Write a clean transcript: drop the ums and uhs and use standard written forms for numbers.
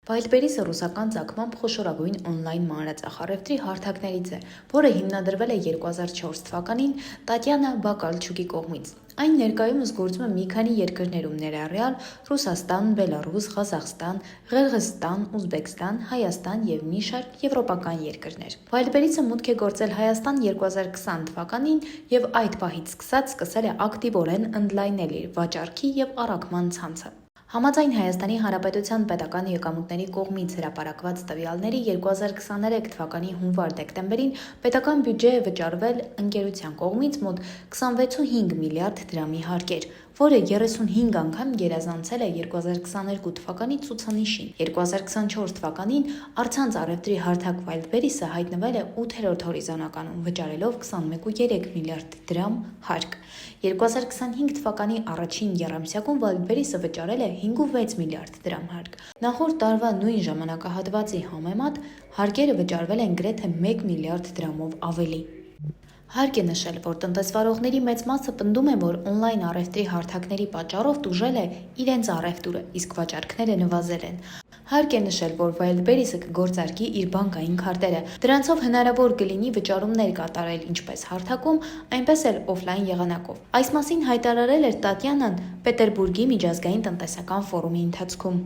Wildberries-ը ռուսական ծագմամբ խոշորագույն օնլայն մանրածախարևտրի հարթակներից է, որը հիմնադրվել է 2004 թվականին Տատյանա Բակալչուկի կողմից։ Այն ներկայումս գործում է մի քանի երկրներում, ներառյալ Ռուսաստան, Բելարուս, Ղազախստան, Ղырղызստան, Ուզբեկստան, Հայաստան և մի շարք եվրոպական երկրներ։ Wildberries-ը մուտք է գործել Հայաստան 2020 թվականին և այդ պահից սկսած սկսել է ակտիվորեն ընդլայնել իր վաճառքի և առաքման ցանցը։ Համաձայն Հայաստանի Հանրապետության պետական եկամուտների կողմից հրապարակված տվյալների 2023 թվականի հունվար-դեկտեմբերին պետական բյուջե է վճարվել ընկերության կողմից մոտ 26.5 միլիարդ դրամի հարկեր, որը 35 անգամ գերազանցել է 2022 թվականի ցուցանիշին։ 2024 թվականին առցանց առևտրի հարթակ Wildberries-ը հայտնվել է 8-րդ հորիզոնականում, վճարելով 21.3 միլիարդ դրամ հարկ։ 2025 թվականի առաջին եռամսյակում Wildberries-ը վճարել է 5.6 միլիարդ դրամ հարկ։ Նախորդ տարվա նույն ժամանակահատվածի համեմատ հարկերը վճարվել են գրեթե 1 միլիարդ դրամով ավելի։ Հարկ է նշել, որ տնտեսվարողների մեծ մասը պնդում է, որ օնլայն առևտրի հարթակների պատճառով տուժել է իրենց առևտուրը, իսկ վաճառքները նվազել են։ Հարկ է նշել, որ Wildberries-ը կգործարկի իր բանկային քարտերը։ Դրանցով հնարավոր կլինի վճարումներ կատարել ինչպես հարթակում, այնպես էլ օֆլայն եղանակով։ Այս մասին հայտարարել էր Տատյանան Պետերբուրգի միջազգային տնտեսական ֆորումի ընթացքում։